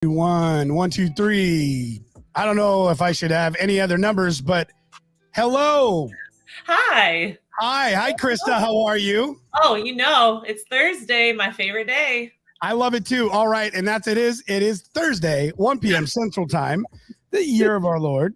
One, one, two, three. I don't know if I should have any other numbers, but hello. Hi. Hi, Krista. How are you? Oh, it's Thursday, my favorite day. I love it too. All right, and it is. It is Thursday, 1 p.m. Central Time, the year of our Lord,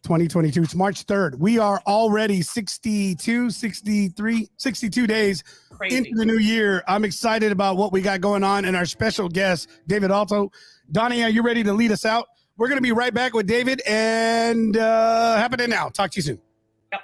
2022. It's March 3rd. We are already 62 days Crazy. into the new year. I'm excited about what we got going on and our special guest, David Alto. Donnie, are you ready to lead us out? We're going to be right back with David and happening now. Talk to you soon. Yep.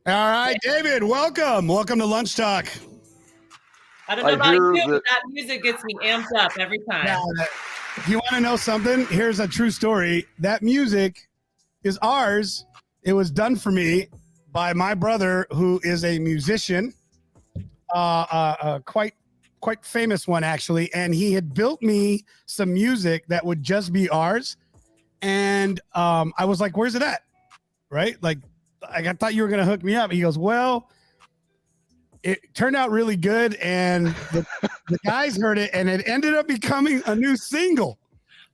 All right, David, welcome. Welcome to Lunch Talk. I don't know about you, but that music gets me amped up every time. Now, if you want to know something, here's a true story. That music is ours. It was done for me by my brother, who is a musician, quite famous one, actually. And he had built me some music that would just be ours. And I was like, where's it at? Right? Like, I thought you were going to hook me up. He goes, well, it turned out really good. And the guys heard it and it ended up becoming a new single.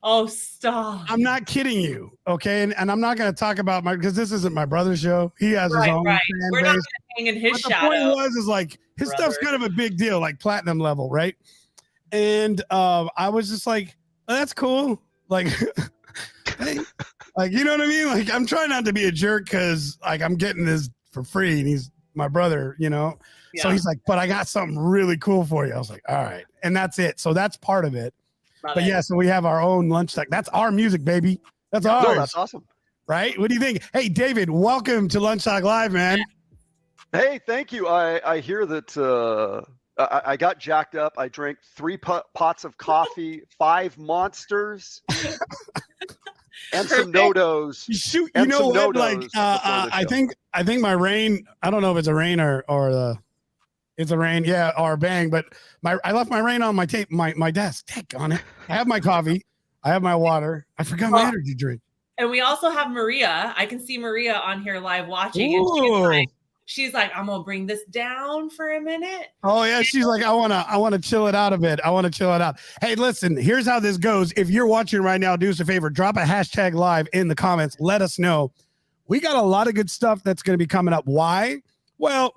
Oh, stop. I'm not kidding you. Okay. And I'm not going to talk about because this isn't my brother's show. He has his own fan We're base. not going to hang in his shadow. The point was like his stuff's kind of a big deal, like platinum level. Right. And I was just like, oh, that's cool. Like, hey. Like, you know what I mean? Like, I'm trying not to be a jerk because, like, I'm getting this for free and he's my brother, you know? Yeah. So he's like, but I got something really cool for you. I was like, all right. And that's it. So that's part of it. But yeah, so we have our own lunch talk. That's our music, baby. That's ours. No, that's awesome. Right? What do you think? Hey, David, welcome to Lunch Talk Live, man. Hey, thank you. I hear that I got jacked up. I drank 3 pots of coffee, 5 Monsters. And some no-dos. Shoot, you know what? Like, I think my rain. I don't know if it's a rain or it's a rain, yeah, or bang. But I left my rain on my my desk. Take on it. I have my coffee. I have my water. I forgot my energy drink. And we also have Maria. I can see Maria on here live watching. And she's like, I'm gonna bring this down for a minute. Oh yeah, she's like, I wanna chill it out a bit. I want to chill it out. Hey, listen, here's how this goes. If you're watching right now, do us a favor, drop a hashtag live in the comments. Let us know. We got a lot of good stuff that's going to be coming up. Why? Well,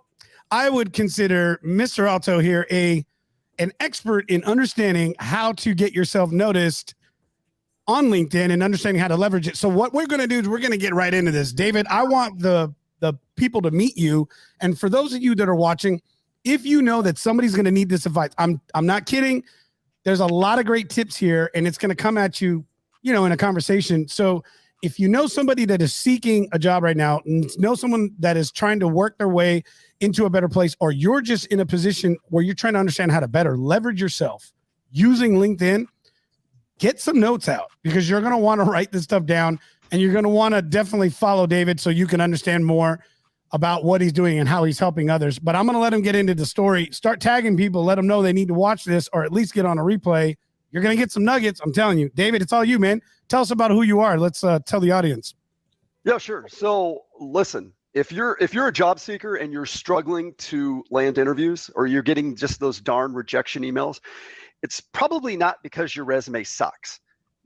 I would consider Mr. Alto here an expert in understanding how to get yourself noticed on LinkedIn and understanding how to leverage it. So what we're going to do is we're going to get right into this. David, I want the people to meet you. And for those of you that are watching, if you know that somebody's going to need this advice, I'm not kidding. There's a lot of great tips here and it's going to come at you, in a conversation. So if you know somebody that is seeking a job right now, know someone that is trying to work their way into a better place, or you're just in a position where you're trying to understand how to better leverage yourself using LinkedIn, get some notes out because you're going to want to write this stuff down. And you're going to want to definitely follow David so you can understand more about what he's doing and how he's helping others. But I'm going to let him get into the story. Start tagging people. Let them know they need to watch this or at least get on a replay. You're going to get some nuggets. I'm telling you. David, it's all you, man. Tell us about who you are. Let's tell the audience. Yeah, sure. So listen, if you're a job seeker and you're struggling to land interviews or you're getting just those darn rejection emails, it's probably not because your resume sucks.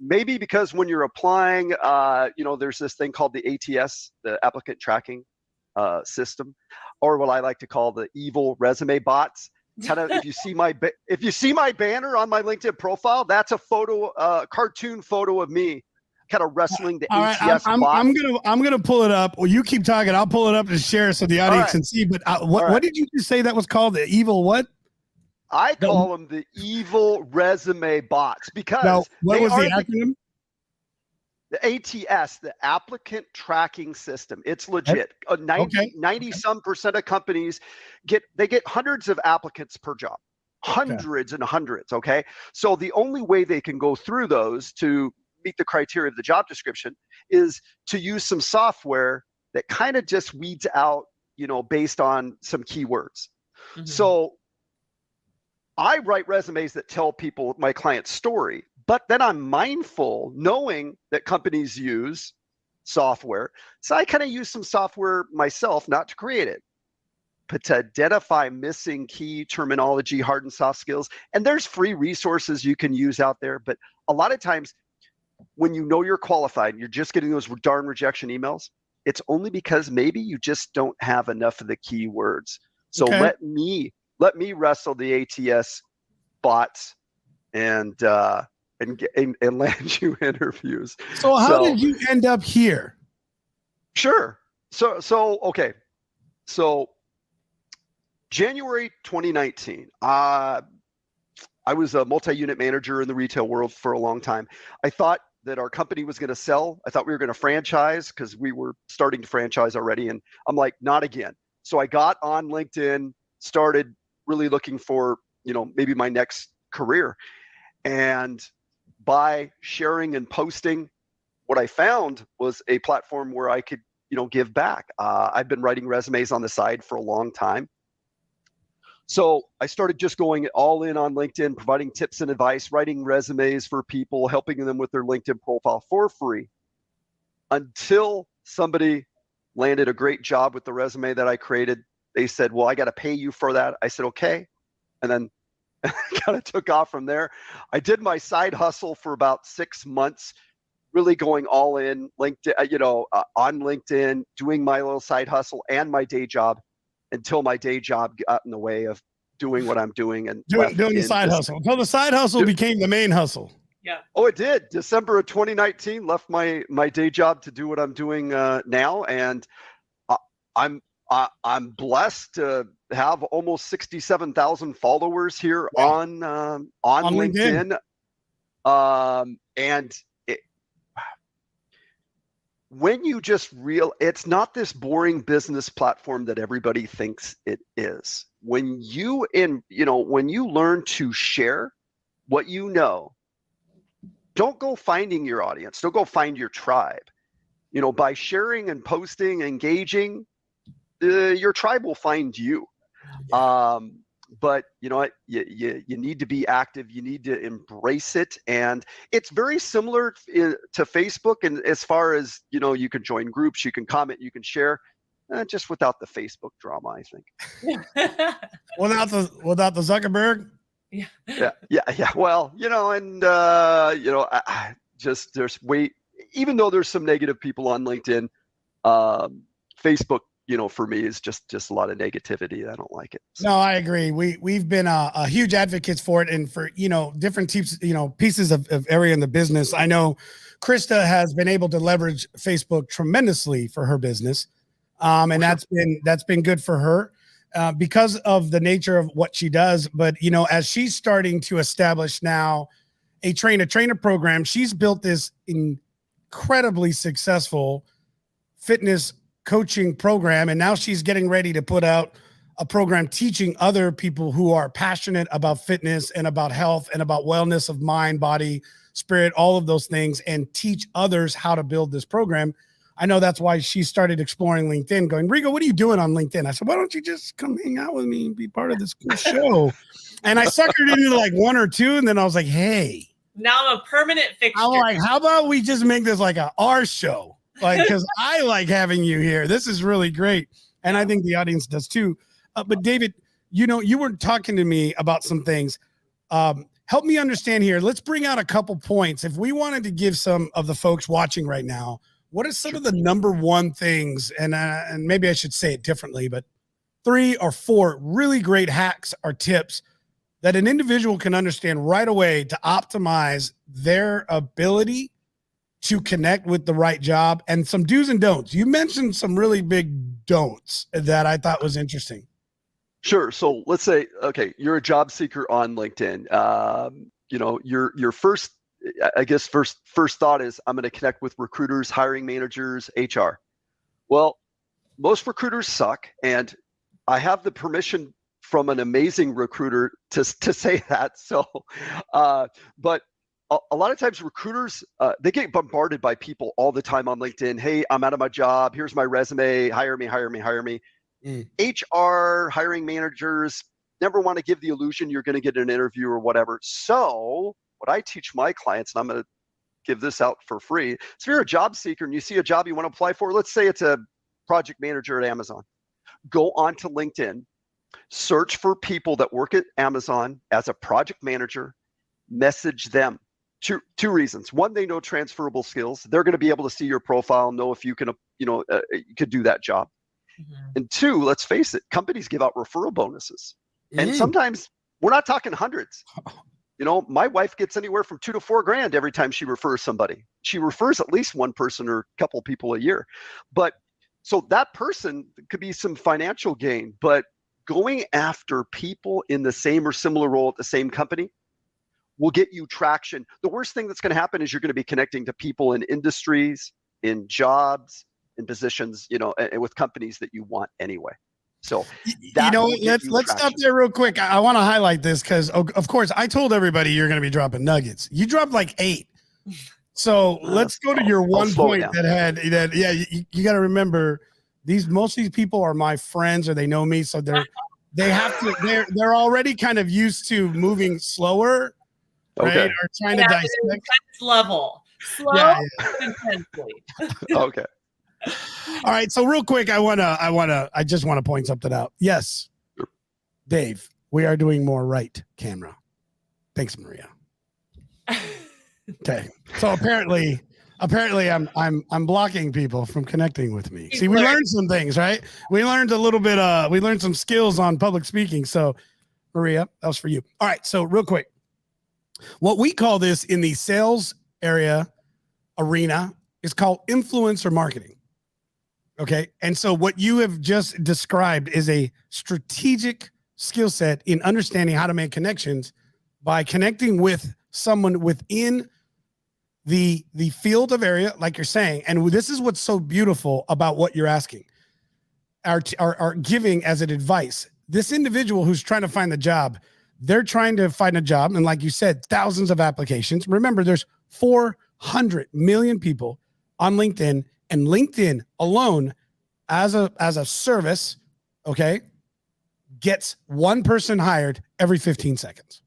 Maybe because when you're applying, there's this thing called the ATS, the applicant tracking system, or what I like to call the evil resume bots. Kind of, if you see my banner on my LinkedIn profile, that's a photo, cartoon photo of me, kind of wrestling the ATS bot. I'm gonna pull it up. Well, you keep talking. I'll pull it up and share it so the audience can see. But what did you just say that was called? The evil what? I call them the evil resume bots because what was the acronym? The ATS, the applicant tracking system. It's legit. 90 some % of companies get hundreds of applicants per job. hundreds and hundreds. Okay. So the only way they can go through those to meet the criteria of the job description is to use some software that kind of just weeds out, based on some keywords. Mhm. So I write resumes that tell people my client's story, but then I'm mindful knowing that companies use software. So I kind of use some software myself, not to create it, but to identify missing key terminology, hard and soft skills. And there's free resources you can use out there. But a lot of times when you know you're qualified and you're just getting those darn rejection emails, it's only because maybe you just don't have enough of the keywords. So Okay. let me wrestle the ATS bots and land you interviews. So how did you end up here? Sure. So okay. So January 2019, I was a multi-unit manager in the retail world for a long time. I thought that our company was going to sell. I thought we were going to franchise because we were starting to franchise already. And I'm like, not again. So I got on LinkedIn, started really looking for, maybe my next career. And by sharing and posting, what I found was a platform where I could, give back. I've been writing resumes on the side for a long time. So I started just going all in on LinkedIn, providing tips and advice, writing resumes for people, helping them with their LinkedIn profile for free, until somebody landed a great job with the resume that I created. They said, well, I got to pay you for that. I said, okay. And then kind of took off from there. I did my side hustle for about 6 months, really going all in LinkedIn, on LinkedIn, doing my little side hustle and my day job, until my day job got in the way of doing what I'm doing and Doing the side hustle until the side hustle became the main hustle. Yeah. Oh, it did. December of 2019, left my day job to do what I'm doing now, and I'm blessed to have almost 67,000 followers here on LinkedIn. And when you just it's not this boring business platform that everybody thinks it is. When you learn to share what you know, don't go finding your audience. Don't go find your tribe. By sharing and posting, engaging, your tribe will find you. But you know what? You need to be active. You need to embrace it, and it's very similar to Facebook. And as far as you can join groups, you can comment, you can share, just without the Facebook drama, I think. without the Zuckerberg. Yeah. Well, even though there's some negative people on LinkedIn, Facebook, for me is just a lot of negativity. I don't like it. So. No, I agree. We've been a huge advocates for it, and for different types, pieces of area in the business. I know Krista has been able to leverage Facebook tremendously for her business, and that's been good for her because of the nature of what she does. But as she's starting to establish now a trainer program, she's built this incredibly successful fitness coaching program, and now she's getting ready to put out a program teaching other people who are passionate about fitness and about health and about wellness of mind, body, spirit, all of those things, and teach others how to build this program. I know that's why she started exploring LinkedIn, going, Rigo, what are you doing on LinkedIn? I said, why don't you just come hang out with me and be part of this cool show? And I suckered into like one or two, and then I was like, hey. Now I'm a permanent fixture. I'm like, how about we just make this like our show? Because I like having you here. This is really great. And I think the audience does too. But David, you were talking to me about some things. Help me understand here. Let's bring out a couple points. If we wanted to give some of the folks watching right now, what are some of the number one things, and maybe I should say it differently, but 3 or 4 really great hacks or tips that an individual can understand right away to optimize their ability to connect with the right job, and some do's and don'ts. You mentioned some really big don'ts that I thought was interesting. Sure. So let's say, okay, you're a job seeker on LinkedIn. Your first thought is, I'm going to connect with recruiters, hiring managers, HR. Well, most recruiters suck, and I have the permission from an amazing recruiter to say that. So, but a lot of times recruiters, they get bombarded by people all the time on LinkedIn. Hey, I'm out of my job. Here's my resume. Hire me, hire me, hire me. HR, hiring managers never want to give the illusion you're going to get an interview or whatever. So what I teach my clients, and I'm going to give this out for free. So if you're a job seeker and you see a job you want to apply for, let's say it's a project manager at Amazon, go onto LinkedIn, search for people that work at Amazon as a project manager, message them. Two reasons. One, they know transferable skills. They're going to be able to see your profile, know if you can, you could do that job. And two, let's face it, companies give out referral bonuses. And sometimes we're not talking hundreds. My wife gets anywhere from $2,000 to $4,000 every time she refers somebody. She refers at least one person or a couple people a year. But so that person could be some financial gain, but going after people in the same or similar role at the same company will get you traction. The worst thing that's going to happen is you're going to be connecting to people in industries, in jobs, in positions, and with companies that you want anyway. So let's stop there real quick. I want to highlight this because of course I told everybody you're going to be dropping nuggets. You dropped like 8. So let's go to your one point that you got to remember most of these people are my friends or they know me. So they're already kind of used to moving slower, right? Okay. Or trying to dissect level. Slow intensely. Okay. All right. So real quick, I just want to point something out. Yes, Dave, we are doing more right camera. Thanks, Maria. Okay. So apparently I'm blocking people from connecting with me. See, we learned some things, right? We learned a little bit, we learned some skills on public speaking. So Maria, that was for you. All right. So real quick, what we call this in the sales arena is called influencer marketing. Okay. And so what you have just described is a strategic skill set in understanding how to make connections by connecting with someone within the field of area, like you're saying. And this is what's so beautiful about what you're asking, are giving as an advice. This individual who's trying to find the job, they're trying to find a job. And like you said, thousands of applications. Remember, there's 400 million people on LinkedIn, and LinkedIn alone as a service, okay, gets one person hired every 15 seconds.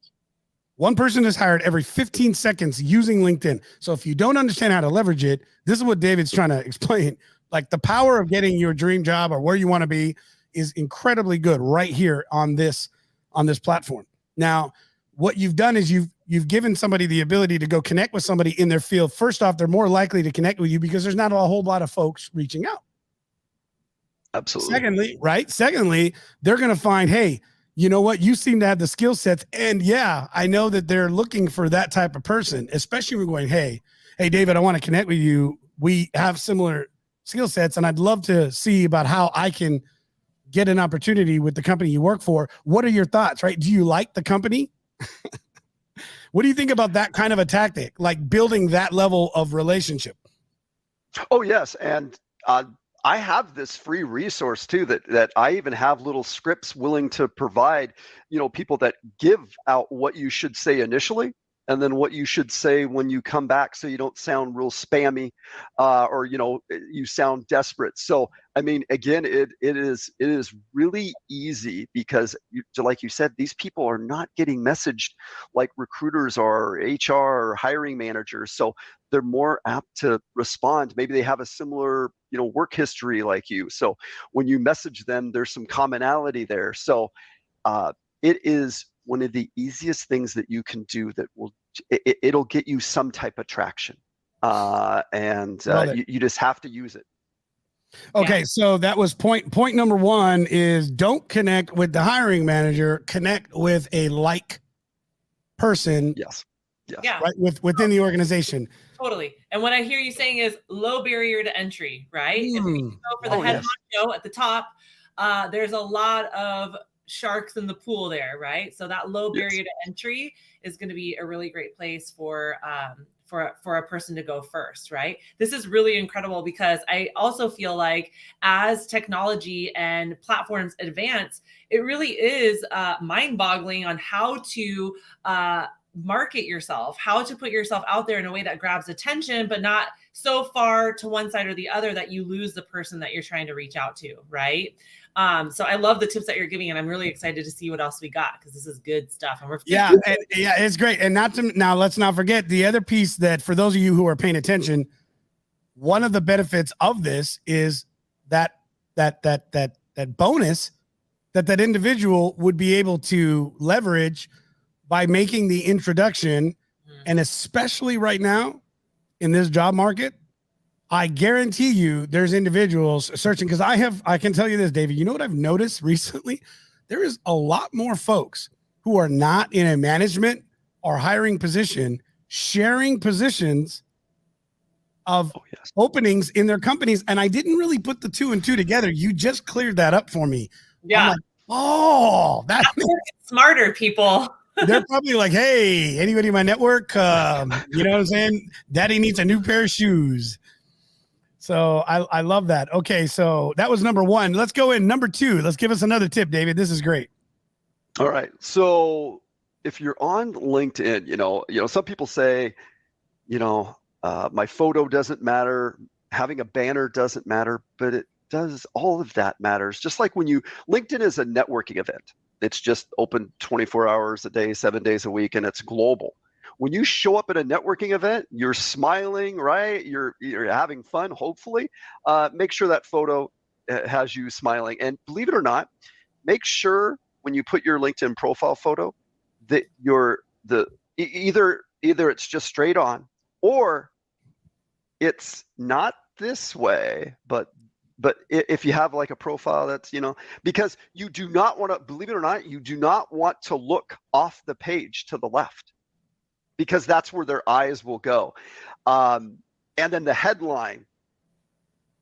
One person is hired every 15 seconds using LinkedIn. So if you don't understand how to leverage it, this is what David's trying to explain. Like the power of getting your dream job or where you want to be is incredibly good right here on this platform. Now, what you've done is you've given somebody the ability to go connect with somebody in their field. First off, they're more likely to connect with you because there's not a whole lot of folks reaching out. Absolutely. Secondly, they're going to find, hey, you know what? You seem to have the skill sets. And yeah, I know that they're looking for that type of person, especially when we're going, hey, David, I want to connect with you. We have similar skill sets and I'd love to see about how I can get an opportunity with the company you work for. What are your thoughts, right? Do you like the company? What do you think about that kind of a tactic, like building that level of relationship? Oh, yes. And I have this free resource too, that I even have little scripts willing to provide, people that give out what you should say initially and then what you should say when you come back so you don't sound real spammy or, you sound desperate. So, I mean, again, it is really easy because like you said, these people are not getting messaged like recruiters or HR or hiring managers. So they're more apt to respond. Maybe they have a similar, work history like you. So when you message them, there's some commonality there. So it is one of the easiest things that you can do that it'll get you some type of traction. You just have to use it. Okay. Yeah. So that was point number 1 is don't connect with the hiring manager, connect with a like person. Yes. Yeah. Right. Within the organization. Totally. And what I hear you saying is low barrier to entry, right? If we go for the head honcho at the top, there's a lot of sharks in the pool there, right? So that low barrier to entry is going to be a really great place for for a person to go first, right? This is really incredible because I also feel like as technology and platforms advance, it really is mind-boggling on how to market yourself, how to put yourself out there in a way that grabs attention, but not so far to one side or the other that you lose the person that you're trying to reach out to, right? So I love the tips that you're giving, and I'm really excited to see what else we got because this is good stuff. And it's great. And now let's not forget the other piece that for those of you who are paying attention, one of the benefits of this is that bonus that individual would be able to leverage by making the introduction. And especially right now in this job market, I guarantee you there's individuals searching because I can tell you this, David, you know what I've noticed recently? There is a lot more folks who are not in a management or hiring position sharing positions of openings in their companies. And I didn't really put the 2 and 2 together. You just cleared that up for me. Yeah. Like, that's smarter people. They're probably like, hey, anybody in my network? You know what I'm saying? Daddy needs a new pair of shoes. So I love that. Okay, so that was number 1. Let's go in number 2. Let's give us another tip, David. This is great. All right. So if you're on LinkedIn, you know, some people say, my photo doesn't matter, having a banner doesn't matter, but it does. All of that matters. Just like when LinkedIn is a networking event. It's just open 24 hours a day, 7 days a week, and it's global. When you show up at a networking event, you're smiling, right? You're having fun, hopefully. Make sure that photo has you smiling. And believe it or not, make sure when you put your LinkedIn profile photo that either it's just straight on or it's not this way, but if you have like a profile that's, because you do not want to, believe it or not, you do not want to look off the page to the left because that's where their eyes will go. And then the headline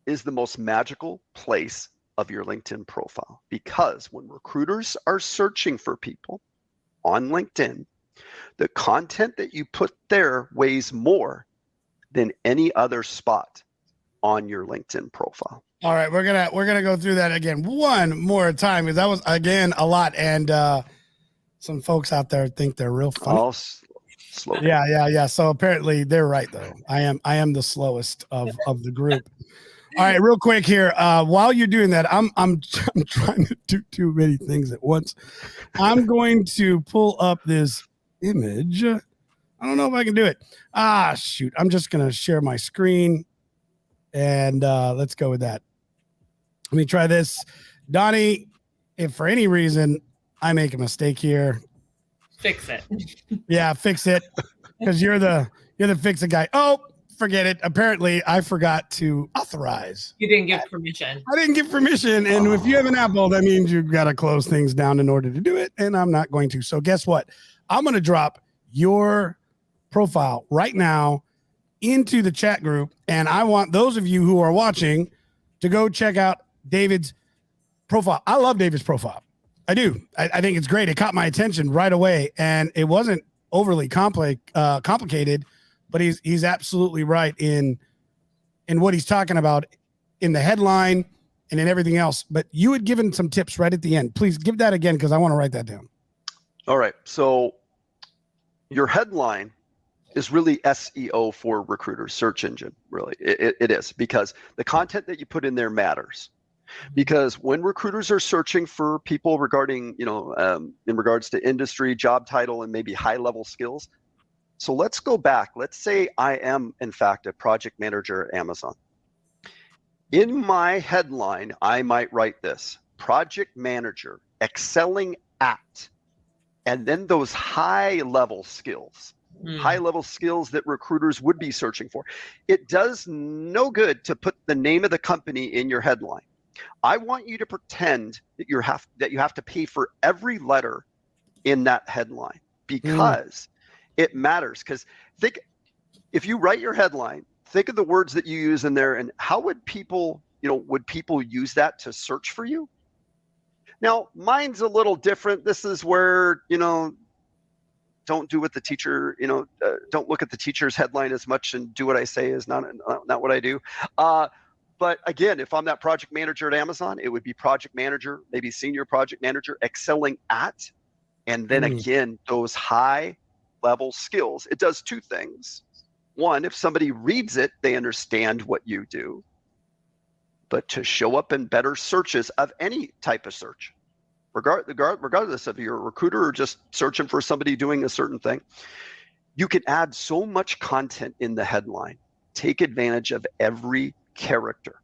is the most magical place of your LinkedIn profile, because when recruiters are searching for people on LinkedIn, the content that you put there weighs more than any other spot on your LinkedIn profile. All right, we're gonna go through that again one more time because that was again a lot, and some folks out there think they're real funny. Oh, slow. Yeah. So apparently they're right though. I am the slowest of the group. All right, real quick here. While you're doing that, I'm trying to do too many things at once. I'm going to pull up this image. I don't know if I can do it. Shoot. I'm just gonna share my screen, and let's go with that. Let me try this. Donnie, if for any reason I make a mistake here, fix it. Yeah, fix it. Because you're the fix it guy. Oh, forget it. Apparently I forgot to authorize. You didn't give permission. I didn't give permission. And if you have an Apple, that means you've got to close things down in order to do it. And I'm not going to. So guess what? I'm going to drop your profile right now into the chat group. And I want those of you who are watching to go check out David's profile. I love David's profile. I do. I think it's great. It caught my attention right away. And it wasn't overly complicated, but he's absolutely right in what he's talking about in the headline and in everything else. But you had given some tips right at the end. Please give that again, because I want to write that down. All right. So your headline is really SEO for recruiters, search engine, really. It is, because the content that you put in there matters. Because when recruiters are searching for people regarding, in regards to industry, job title, and maybe high-level skills. So let's go back. Let's say I am, in fact, a project manager at Amazon. In my headline, I might write this: project manager, excelling at, and then those high-level skills. High-level skills that recruiters would be searching for. It does no good to put the name of the company in your headline. I want you to pretend that you have to pay for every letter in that headline, because it matters. Because if you write your headline, think of the words that you use in there, and how would people use that to search for you? Now, mine's a little different. This is where, don't do what the teacher, don't look at the teacher's headline as much and do what I say is not what I do. But again, if I'm that project manager at Amazon, it would be project manager, maybe senior project manager, excelling at, and then again, those high level skills. It does two things. One, if somebody reads it, they understand what you do. But to show up in better searches of any type of search, regardless of you're a recruiter or just searching for somebody doing a certain thing, you can add so much content in the headline. Take advantage of every character.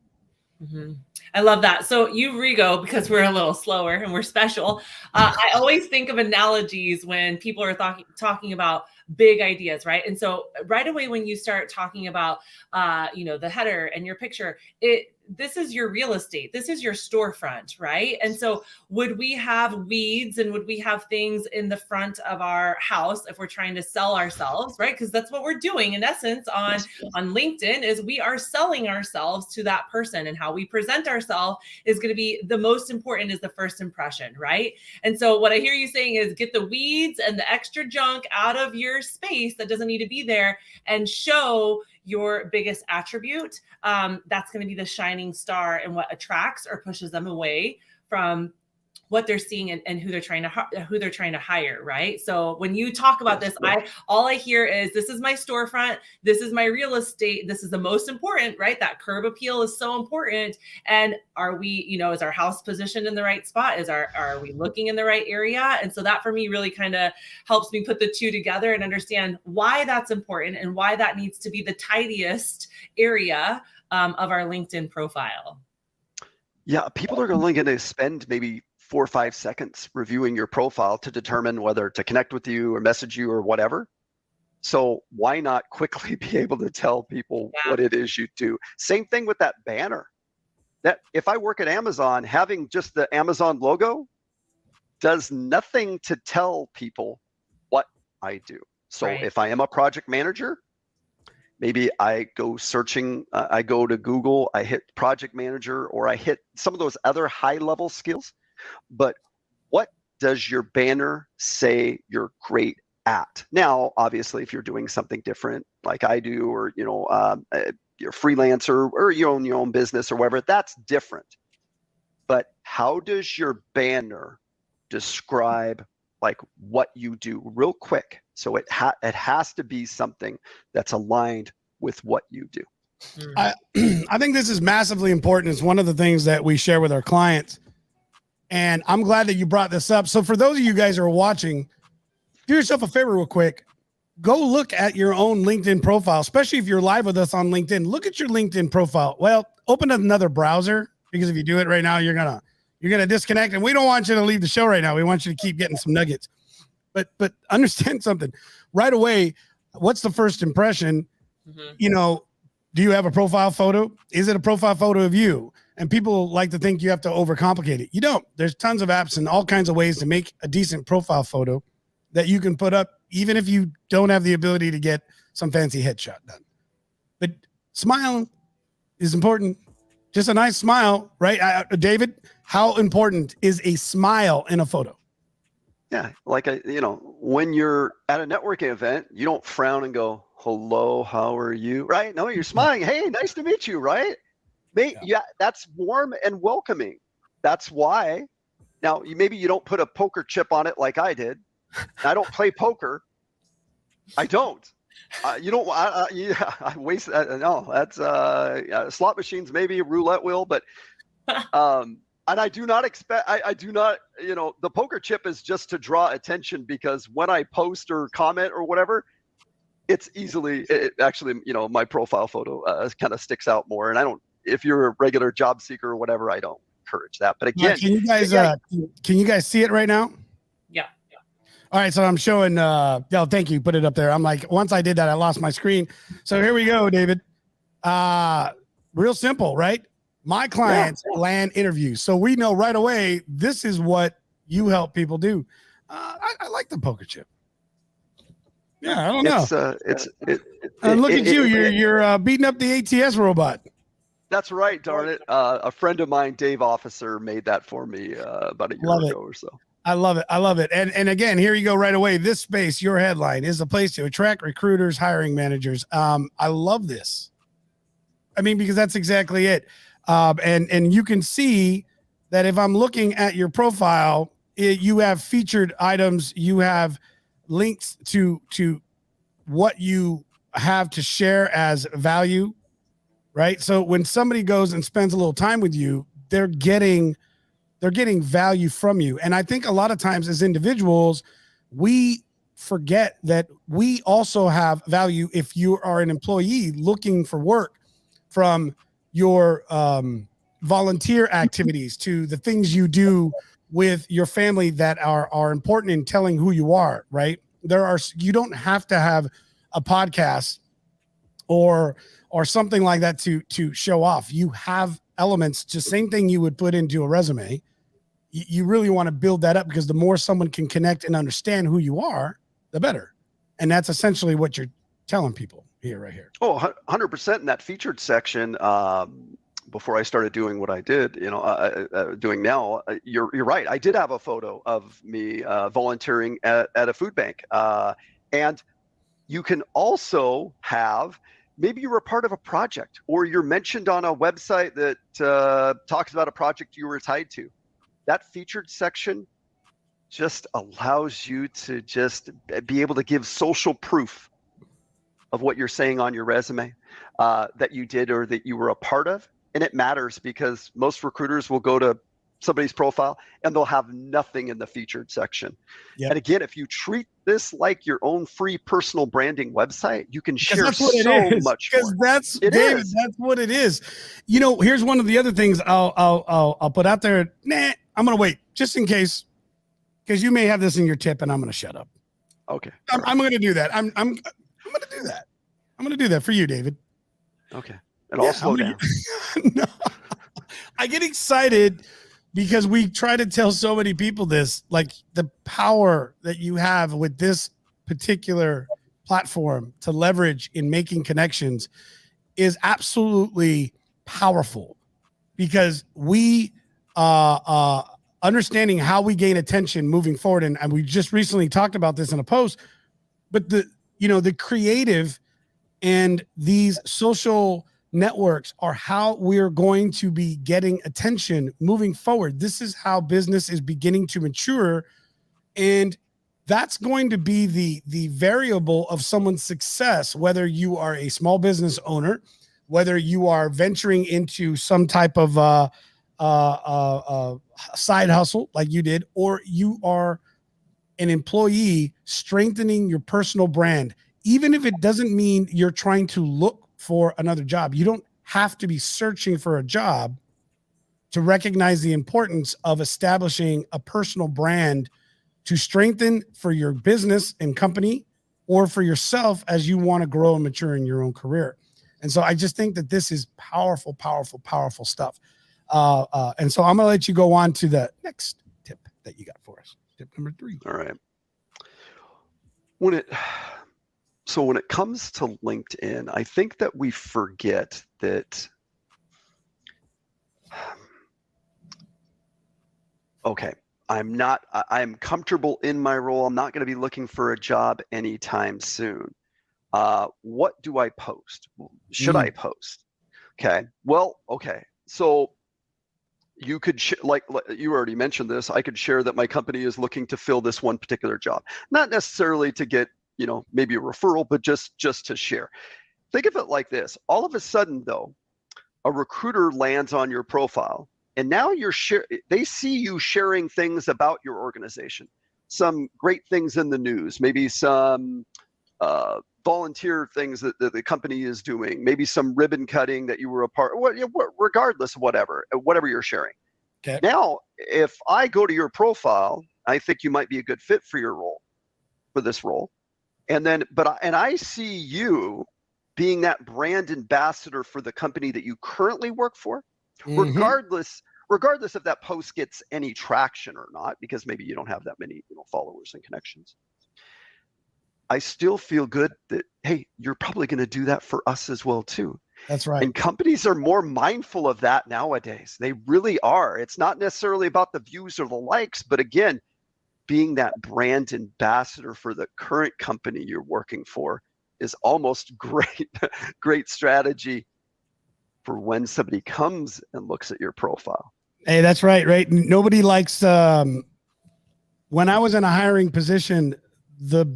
Mm-hmm. I love that. So you, Rigo, because we're a little slower and we're special, I always think of analogies when people are talking about big ideas, right? And so right away when you start talking about, the header and your picture, this is your real estate. This is your storefront, right? And so would we have weeds and would we have things in the front of our house if we're trying to sell ourselves, right? Because that's what we're doing in essence on LinkedIn is we are selling ourselves to that person, and how we present ourselves is going to be the most important, is the first impression, right? And so what I hear you saying is get the weeds and the extra junk out of your space that doesn't need to be there and show your biggest attribute. That's going to be the shining star and what attracts or pushes them away from what they're seeing and who they're trying to hire, right? So when you talk about this, all I hear is this is my storefront, this is my real estate, this is the most important, right? That curb appeal is so important. And are we, is our house positioned in the right spot? Are we looking in the right area? And so that for me really kind of helps me put the two together and understand why that's important and why that needs to be the tidiest area of our LinkedIn profile. Yeah, people are only going to spend maybe 4 or 5 seconds reviewing your profile to determine whether to connect with you or message you or whatever. So why not quickly be able to tell people what it is you do? Same thing with that banner. That if I work at Amazon, having just the Amazon logo does nothing to tell people what I do. So if I am a project manager, maybe I go searching, I go to Google, I hit project manager, or I hit some of those other high level skills. But what does your banner say you're great at? Now, obviously, if you're doing something different like I do, or you're a freelancer or you own your own business or whatever, that's different. But how does your banner describe like what you do real quick? So it has to be something that's aligned with what you do. I think this is massively important. It's one of the things that we share with our clients. And I'm glad that you brought this up. So for those of you guys who are watching, do yourself a favor real quick. Go look at your own LinkedIn profile, especially if you're live with us on LinkedIn. Look at your LinkedIn profile. Well, open up another browser, because if you do it right now, you're gonna disconnect. And we don't want you to leave the show right now. We want you to keep getting some nuggets. But understand something. Right away, what's the first impression? Mm-hmm. Do you have a profile photo? Is it a profile photo of you? And people like to think you have to overcomplicate it. You don't. There's tons of apps and all kinds of ways to make a decent profile photo that you can put up, even if you don't have the ability to get some fancy headshot done. But smiling is important. Just a nice smile, right? David, how important is a smile in a photo? Yeah, like when you're at a networking event, you don't frown and go, "Hello, how are you?" Right? No, you're smiling. Hey, nice to meet you. Right? Yeah, that's warm and welcoming. That's why. Now, maybe you don't put a poker chip on it like I did. I don't play poker. I don't. You don't. I waste. No, that's slot machines, maybe roulette wheel, but. And I do not expect. I do not. The poker chip is just to draw attention, because when I post or comment or whatever, it's actually my profile photo kind of sticks out more. And I don't. If you're a regular job seeker or whatever, I don't encourage that. But again, can you guys see it right now? Yeah. All right, so I'm showing. Thank you. Put it up there. I'm like, once I did that, I lost my screen. So here we go, David. Real simple, right? My clients land interviews, so we know right away this is what you help people do. I like the poker chip. Yeah, I don't know. Look at you. You're beating up the ATS robot. That's right, darn it. A friend of mine, Dave Officer, made that for me about a year ago or so. I love it. I love it. And again, here you go right away. This space, your headline, is a place to attract recruiters, hiring managers. I love this. I mean, because that's exactly it. And you can see that if I'm looking at your profile, you have featured items, you have links to what you have to share as value, right? So when somebody goes and spends a little time with you, they're getting value from you. And I think a lot of times as individuals, we forget that we also have value. If you are an employee looking for work, from your volunteer activities to the things you do with your family that are important in telling who you are, right? You don't have to have a podcast or something like that to show off. You have elements, just same thing you would put into a resume. You really want to build that up, because the more someone can connect and understand who you are, the better. And that's essentially what you're telling people here, right here. Oh, 100% in that featured section. Before I started doing what I did, doing now, you're right. I did have a photo of me volunteering at a food bank. And you can also have, maybe you were a part of a project, or you're mentioned on a website that talks about a project you were tied to. That featured section just allows you to just be able to give social proof of what you're saying on your resume that you did or that you were a part of. And it matters, because most recruiters will go to somebody's profile and they'll have nothing in the featured section. Yep. And again, if you treat this like your own free personal branding website, you can share so much more. That's what it is. Here's one of the other things I'll put out there. I'm going to wait just in case, because you may have this in your tip and I'm going to shut up. Okay. I'm going to do that. I'm going to do that. I'm going to do that for you, David. Okay. And I'll slow down. No. I get excited because we try to tell so many people this, like the power that you have with this particular platform to leverage in making connections is absolutely powerful, because we understanding how we gain attention moving forward. And we just recently talked about this in a post, but the creative and these social networks are how we're going to be getting attention moving forward. This is how business is beginning to mature. And that's going to be the variable of someone's success, whether you are a small business owner, whether you are venturing into some type of side hustle like you did, or you are an employee strengthening your personal brand. Even if it doesn't mean you're trying to look for another job, you don't have to be searching for a job to recognize the importance of establishing a personal brand to strengthen for your business and company, or for yourself as you want to grow and mature in your own career. And so I just think that this is powerful, powerful, powerful stuff. And so I'm going to let you go on to the next tip that you got for us. Tip number 3. All right. So when it comes to LinkedIn, I think that we forget that, okay, I'm comfortable in my role. I'm not going to be looking for a job anytime soon. What do I post? Should I post? Okay. Well, okay. So you could, like you already mentioned this, I could share that my company is looking to fill this one particular job. Not necessarily to get, maybe a referral, but just to share. Think of it like this. All of a sudden, though, a recruiter lands on your profile, and now they see you sharing things about your organization, some great things in the news, maybe some volunteer things that the company is doing, maybe some ribbon cutting that you were a part of, regardless of whatever you're sharing. Okay. Now, if I go to your profile, I think you might be a good fit for this role. And then, I see you being that brand ambassador for the company that you currently work for, regardless if that post gets any traction or not, because maybe you don't have that many followers and connections. I still feel good that, hey, you're probably going to do that for us as well too. That's right. And companies are more mindful of that nowadays. They really are. It's not necessarily about the views or the likes, but again, being that brand ambassador for the current company you're working for is almost great strategy for when somebody comes and looks at your profile. Hey, that's right. Nobody likes, when I was in a hiring position, the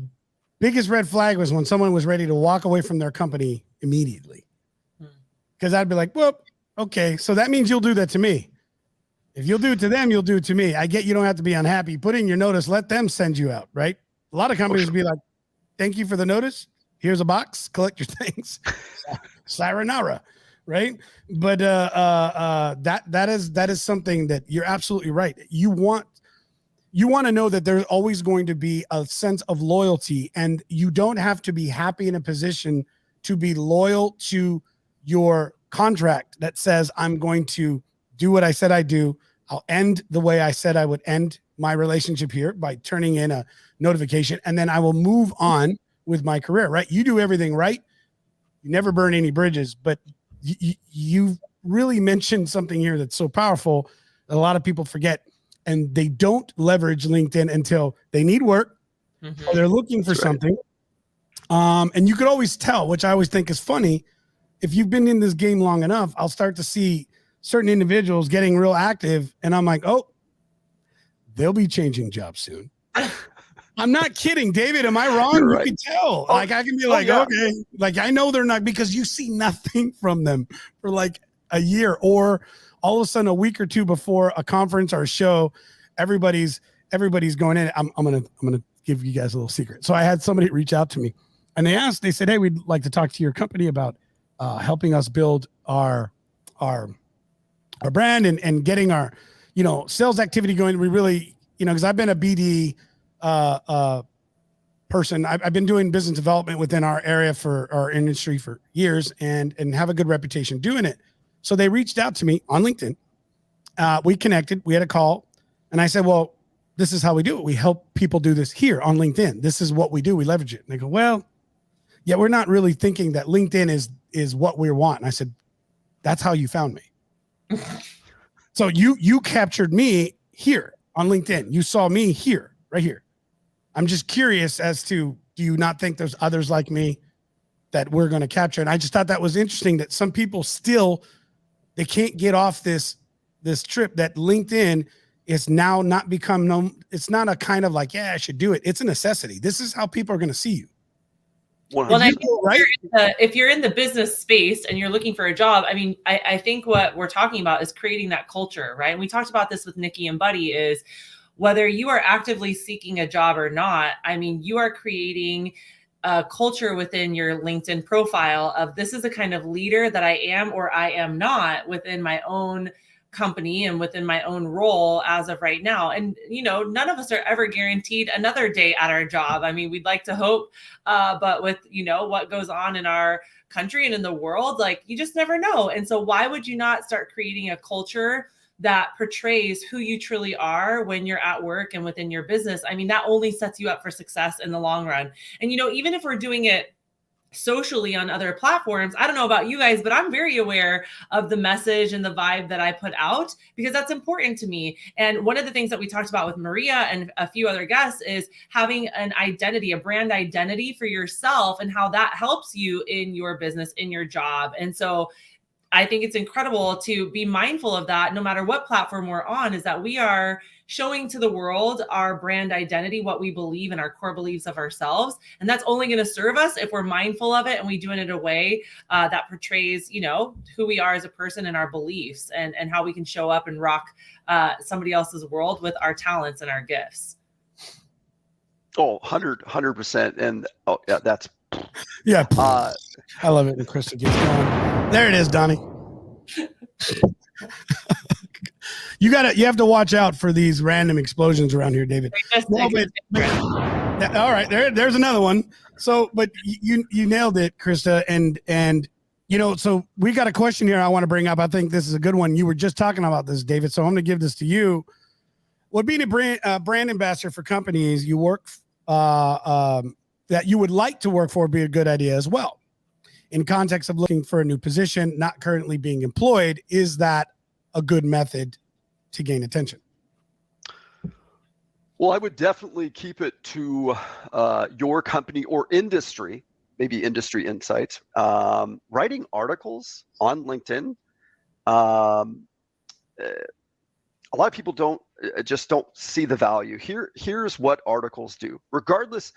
biggest red flag was when someone was ready to walk away from their company immediately. Because I'd be like, well, okay, so that means you'll do that to me. If you'll do it to them, you'll do it to me. I get you don't have to be unhappy. Put in your notice, let them send you out, right? A lot of companies be like, thank you for the notice. Here's a box, collect your things. Sayonara, right? But that is something that you're absolutely right. You want to know that there's always going to be a sense of loyalty, and you don't have to be happy in a position to be loyal to your contract that says, I'm going to do what I said I do. I'll end the way I said I would end my relationship here by turning in a notification, and then I will move on with my career, right? You do everything right. You never burn any bridges, but you really mentioned something here that's so powerful that a lot of people forget, and they don't leverage LinkedIn until they need work or they're looking for something. And you could always tell, which I always think is funny. If you've been in this game long enough, I'll start to see certain individuals getting real active, and I'm like, oh, they'll be changing jobs soon. I'm not kidding, David. Am I wrong? You're right. You can tell. Like, I can be like, okay, like I know they're not, because you see nothing from them for like a year, or all of a sudden a week or two before a conference or a show, everybody's going in. I'm gonna give you guys a little secret. So I had somebody reach out to me, and they said, hey, we'd like to talk to your company about helping us build our brand and getting our, sales activity going. We really, because I've been a BD person. I've been doing business development within our area for our industry for years, and have a good reputation doing it. So they reached out to me on LinkedIn. We connected, we had a call, and I said, well, this is how we do it. We help people do this here on LinkedIn. This is what we do. We leverage it. And they go, well, yeah, we're not really thinking that LinkedIn is what we want. And I said, that's how you found me. So you captured me here on LinkedIn. You saw me here, right here. I'm just curious as to, do you not think there's others like me that we're going to capture? And I just thought that was interesting, that some people still, they can't get off this trip, that LinkedIn is now not become known. It's not a kind of like, yeah, I should do it. It's a necessity. This is how people are going to see you. Well, I think if you're in the business space and you're looking for a job, I mean, I think what we're talking about is creating that culture, right? And we talked about this with Nikki and Buddy, is whether you are actively seeking a job or not, I mean, you are creating a culture within your LinkedIn profile of, this is the kind of leader that I am or I am not within my own company and within my own role as of right now. And, none of us are ever guaranteed another day at our job. I mean, we'd like to hope, but with, what goes on in our country and in the world, like, you just never know. And so why would you not start creating a culture that portrays who you truly are when you're at work and within your business? I mean, that only sets you up for success in the long run. And, even if we're doing it socially on other platforms, I don't know about you guys, but I'm very aware of the message and the vibe that I put out, because that's important to me. And one of the things that we talked about with Maria and a few other guests is having an identity, a brand identity for yourself, and how that helps you in your business, in your job. And so I think it's incredible to be mindful of that, no matter what platform we're on, is that we are showing to the world our brand identity, what we believe, and our core beliefs of ourselves. And that's only going to serve us if we're mindful of it and we do it in a way that portrays, who we are as a person and our beliefs, and how we can show up and rock somebody else's world with our talents and our gifts. Oh, 100%. And that's. Yeah. I love it. And Krista gets going. There it is, Donnie. You have to watch out for these random explosions around here, David. All right, there's another one. So, but you nailed it, Krista, and so we got a question here I want to bring up. I think this is a good one. You were just talking about this, David, so I'm going to give this to you. What being a brand ambassador for companies you work that you would like to work for would be a good idea as well. In context of looking for a new position, not currently being employed, is that a good method to gain attention? Well, I would definitely keep it to your company or industry, maybe industry insights. Writing articles on LinkedIn. Um, a lot of people just don't see the value. Here's what articles do, regardless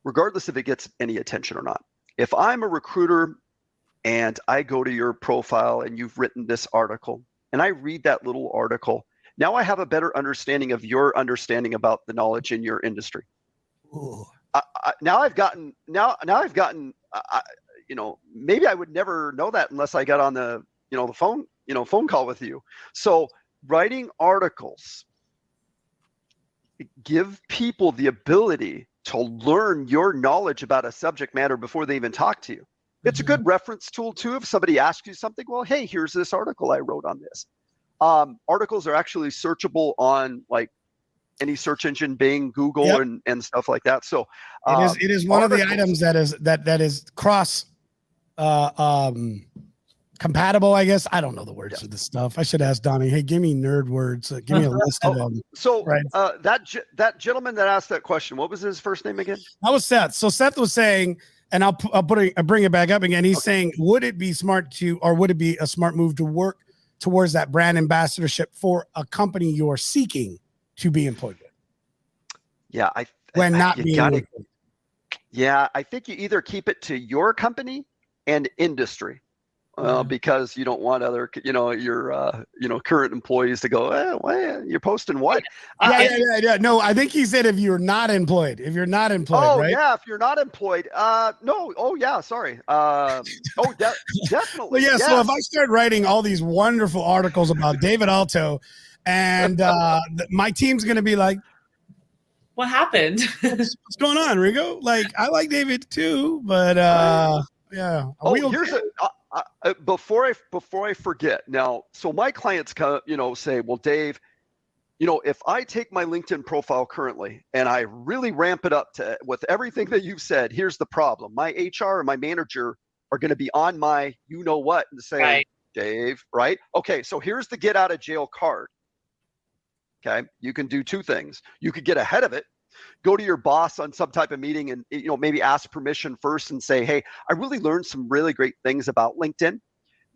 if it gets any attention or not. If I'm a recruiter and I go to your profile and you've written this article and I read that little article, now I have a better understanding of your understanding about the knowledge in your industry. Now I've gotten, maybe I would never know that unless I got on the phone call with you. So writing articles give people the ability to learn your knowledge about a subject matter before they even talk to you. It's a good reference tool too. If somebody asks you something, well, hey, here's this article I wrote on this. Articles are actually searchable on like any search engine, Bing, Google, and stuff like that. So it is one of the items that is cross compatible, I guess. I don't know the words of this stuff. I should ask Donnie. Hey, give me nerd words. Give me a list of them. So that gentleman that asked that question, what was his first name again? That was Seth. So Seth was saying, and I'll bring it back up again. He's saying, would it be a smart move to work towards that brand ambassadorship for a company you're seeking to be employed with? Yeah, I think you either keep it to your company and industry. Because you don't want other, your current employees to go, you're posting what? Yeah. No, I think he said if you're not employed. Right? Yeah, if you're not employed. No. Oh, yeah. Sorry. Definitely. Well, yeah. Yes. So if I start writing all these wonderful articles about David Alto, and my team's going to be like, what happened? What's going on, Rigo? Like, I like David too, but yeah. Before I forget now, so my clients say, well, Dave, if I take my LinkedIn profile currently and I really ramp it up with everything that you've said, here's the problem. My HR and my manager are going to be on my what and say, right. Dave, right? Okay, so here's the get out of jail card. Okay, you can do two things. You could get ahead of it. Go to your boss on some type of meeting and maybe ask permission first and say, hey, I really learned some really great things about LinkedIn.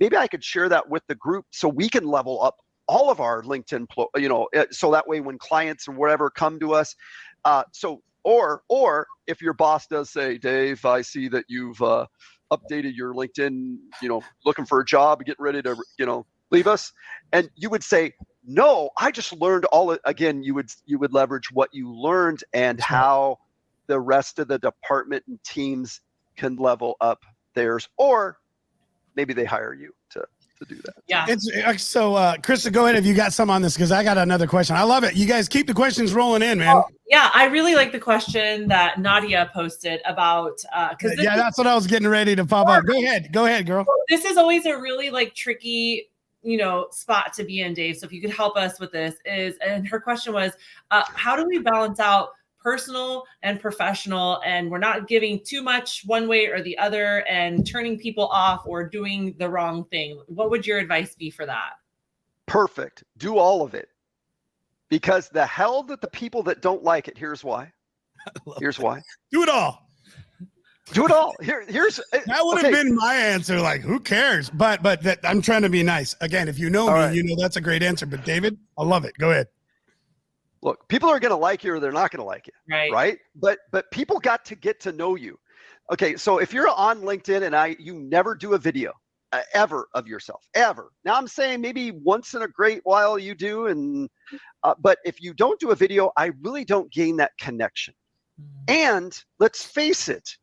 Maybe I could share that with the group so we can level up all of our LinkedIn, so that way when clients or whatever come to us. Or if your boss does say, Dave, I see that you've updated your LinkedIn, looking for a job, get ready to, leave us. And you would say, no, I just learned again, you would leverage what you learned and how the rest of the department and teams can level up theirs, or maybe they hire you to do that. Yeah. So Krista, go ahead if you got some on this, because I got another question. I love it. You guys keep the questions rolling in, man. Yeah, I really like the question that Nadia posted about that's what I was getting ready to pop up. Go ahead, girl. This is always a really tricky spot to be in, Dave. So if you could help us with this and her question was, how do we balance out personal and professional, and we're not giving too much one way or the other and turning people off or doing the wrong thing? What would your advice be for that? Perfect. Do all of it. Because the hell that the people that don't like it, here's why. Why. Do it all. Do it all. Here's that would have been my answer. Like, who cares? But I'm trying to be nice. Again, if you know me, right. That's a great answer. But David, I love it. Go ahead. Look, people are going to like you or they're not going to like you. Right. But people got to get to know you. Okay. So if you're on LinkedIn and you never do a video ever of yourself, ever. Now I'm saying maybe once in a great while you do. But if you don't do a video, I really don't gain that connection. And let's face it.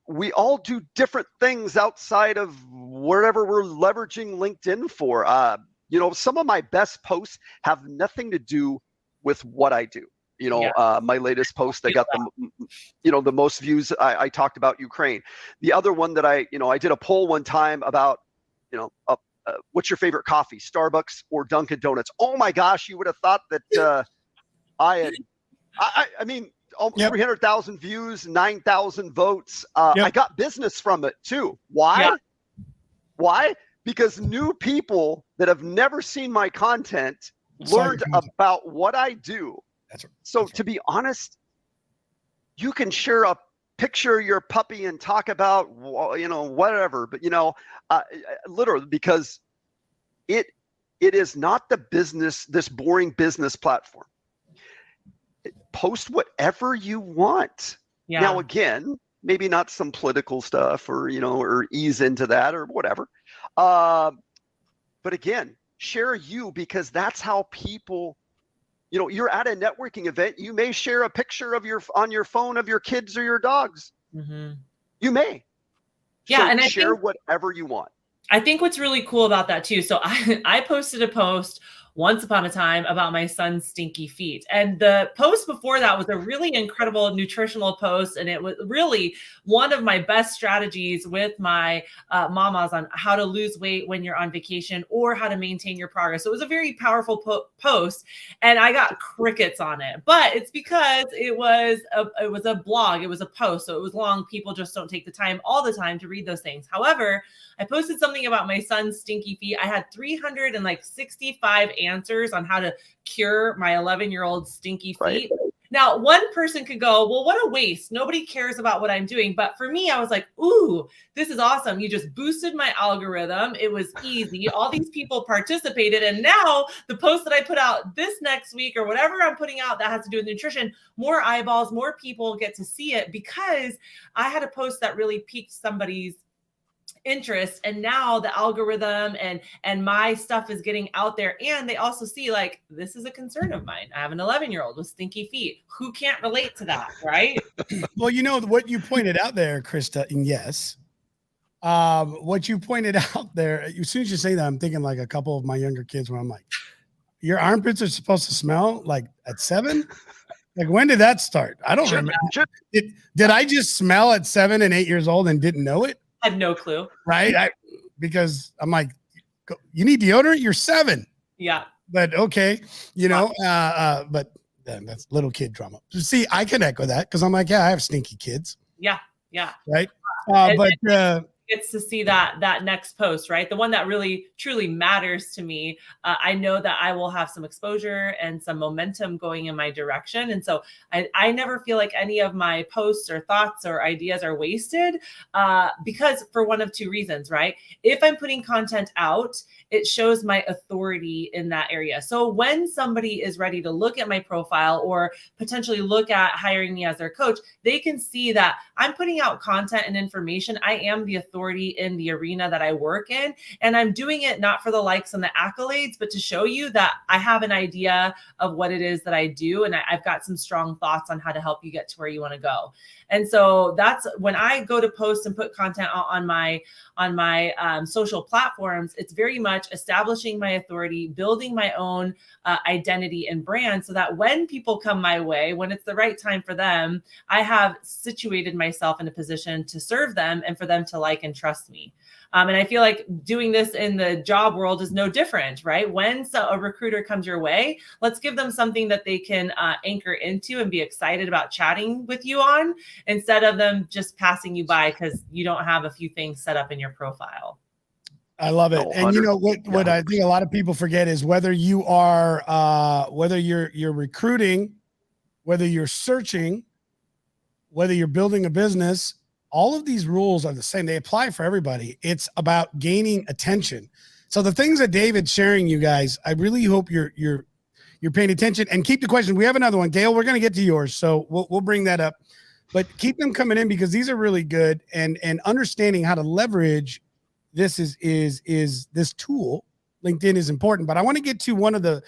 We all do different things outside of whatever we're leveraging LinkedIn for. Some of my best posts have nothing to do with what I do. My latest post, I got the most views. I talked about Ukraine. The other one that I did a poll one time about, what's your favorite coffee, Starbucks or Dunkin' Donuts? Oh my gosh, you would have thought that I 300,000 views, 9,000 votes. I got business from it too. Why? Yeah. Why? Because new people that have never seen my content learned about what I do. That's right. So to be honest, you can share a picture of your puppy and talk about, whatever, but literally, because it is not this boring business platform. Post whatever you want. Yeah. Now, again, maybe not some political stuff or ease into that or whatever. But again, share you, because that's how people, you're at a networking event. You may share a picture on your phone of your kids or your dogs. Mm-hmm. You may. Yeah. So and I share think, whatever you want. I think what's really cool about that too. So I posted a post once upon a time about my son's stinky feet. And the post before that was a really incredible nutritional post. And it was really one of my best strategies with my mamas on how to lose weight when you're on vacation or how to maintain your progress. So it was a very powerful post, and I got crickets on it, but it's because it was a blog. It was a post. So it was long. People just don't take the time all the time to read those things. However, I posted something about my son's stinky feet. I had 365 answers on how to cure my 11-year-old stinky feet. Right. Now, one person could go, well, what a waste. Nobody cares about what I'm doing. But for me, I was like, ooh, this is awesome. You just boosted my algorithm. It was easy. All these people participated. And now the post that I put out this next week or whatever I'm putting out that has to do with nutrition, more eyeballs, more people get to see it because I had a post that really piqued somebody's interest, and now the algorithm and my stuff is getting out there, and they also see like, this is a concern of mine. I have an 11-year-old with stinky feet. Who can't relate to that, right? Well, what you pointed out there, Krista, and yes, what you pointed out there, as soon as you say that, I'm thinking like a couple of my younger kids where I'm like, your armpits are supposed to smell like at 7? Like, when did that start? I don't remember. Did I just smell at 7 and 8 years old and didn't know it? I had no clue. Right. Because I'm like, you need deodorant? You're 7. Yeah. But okay. But that's little kid drama. See, I connect with that because I'm like, yeah, I have stinky kids. Yeah. Yeah. Right. Gets to see that next post, right? The one that really truly matters to me. I know that I will have some exposure and some momentum going in my direction. And so I never feel like any of my posts or thoughts or ideas are wasted because for one of two reasons, right? If I'm putting content out, it shows my authority in that area. So when somebody is ready to look at my profile or potentially look at hiring me as their coach, they can see that I'm putting out content and information. I am the authority in the arena that I work in. And I'm doing it not for the likes and the accolades, but to show you that I have an idea of what it is that I do. And I've got some strong thoughts on how to help you get to where you want to go. And so that's when I go to post and put content on my social platforms, it's very much establishing my authority, building my own identity and brand so that when people come my way, when it's the right time for them, I have situated myself in a position to serve them and for them to like and trust me. And I feel like doing this in the job world is no different, right? When a recruiter comes your way, let's give them something that they can anchor into and be excited about chatting with you on, instead of them just passing you by because you don't have a few things set up in your profile. I love it. And you know what I think a lot of people forget is whether you are whether you're recruiting, whether you're searching, whether you're building a business, all of these rules are the same. They apply for everybody. It's about gaining attention. So the things that David's sharing, you guys, I really hope you're paying attention and keep the question. We have another one, Gail. We're going to get to yours, so we'll bring that up. But keep them coming in because these are really good, and understanding how to leverage this is this tool. LinkedIn is important. But I want to get to one of the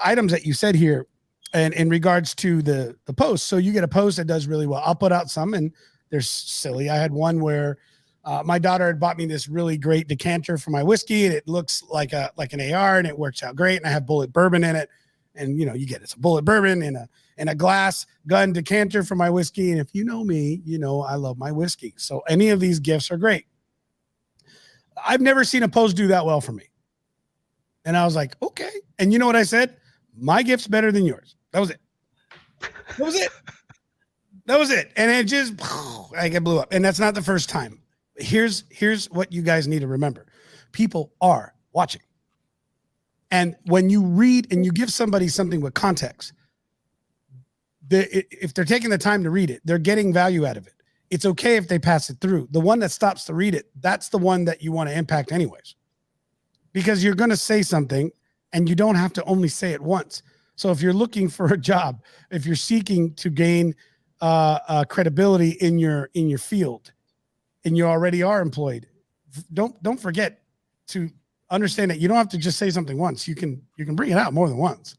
items that you said here, and in regards to the post. So you get a post that does really well. I'll put out some, and they're silly. I had one where my daughter had bought me this really great decanter for my whiskey, and it looks like an AR, and it works out great. And I have bullet bourbon in it, and you get it's a bullet bourbon in a glass gun decanter for my whiskey. And if you know me, you know I love my whiskey. So any of these gifts are great. I've never seen a post do that well for me, and I was like, okay. And you know what I said? My gift's better than yours. That was it. That was it. That was it. And it just, like it blew up. And that's not the first time. Here's what you guys need to remember. People are watching. And when you read and you give somebody something with context, if they're taking the time to read it, they're getting value out of it. It's okay if they pass it through. The one that stops to read it, that's the one that you want to impact anyways. Because you're going to say something and you don't have to only say it once. So if you're looking for a job, if you're seeking to gain credibility in your field and you already are employed, don't forget to understand that you don't have to just say something once. You can bring it out more than once.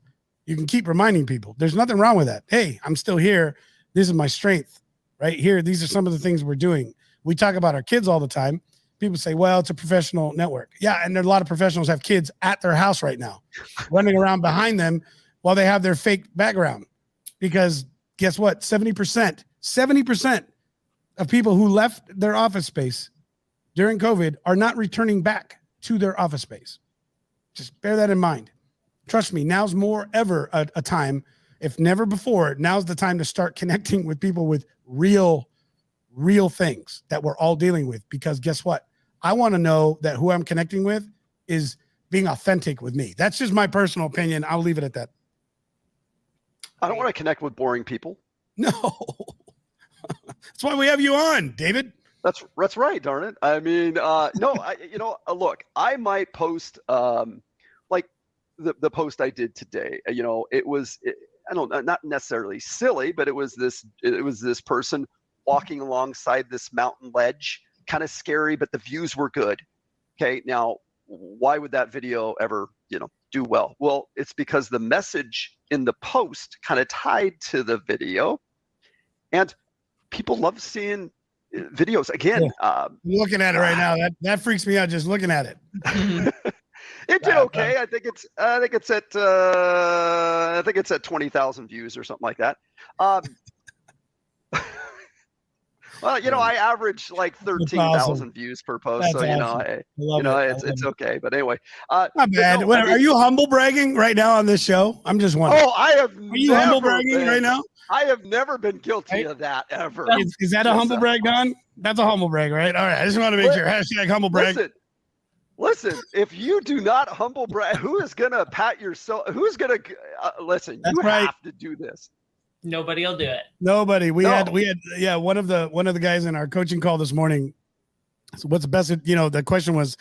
You can keep reminding people. There's nothing wrong with that. Hey, I'm still here. This is my strength right here. These are some of the things we're doing. We talk about our kids all the time. People say, well, it's a professional network. Yeah, and there are a lot of professionals have kids at their house right now, running around behind them while they have their fake background. Because guess what? 70% of people who left their office space during COVID are not returning back to their office space. Just bear that in mind. Trust me, now's more ever a time, if never before, now's the time to start connecting with people with real things that we're all dealing with. Because guess what? I want to know that who I'm connecting with is being authentic with me. That's just my personal opinion. I'll leave it at that. I don't want to connect with boring people. No. That's why we have you on, David. That's right, darn it. I mean, no, look, I might post like the post I did today. It was, I don't know, not necessarily silly, but it was this person walking alongside this mountain ledge, kind of scary, but the views were good. Okay, now why would that video ever, do well? Well, it's because the message in the post kind of tied to the video, and people love seeing videos. Again, I'm looking at it right now. That freaks me out just looking at it. It did okay. I think it's at 20,000 views or something like that. Well, I average like 13,000 views per post. That's so, awesome. it's okay. But anyway, not bad. Are you humble bragging right now on this show? I'm just wondering. Oh, I have. Are you humble bragging right now? I have never been guilty of that ever. Is that a humble brag, Don? That's a humble brag, right? All right. I just want to make sure. Hashtag humble brag. Listen, if you do not humble brag, who is going to pat yourself? Who's going to listen? That's you right. have to do this. Nobody will do it. Nobody. We had one of the guys in our coaching call this morning. So what's the best, the question was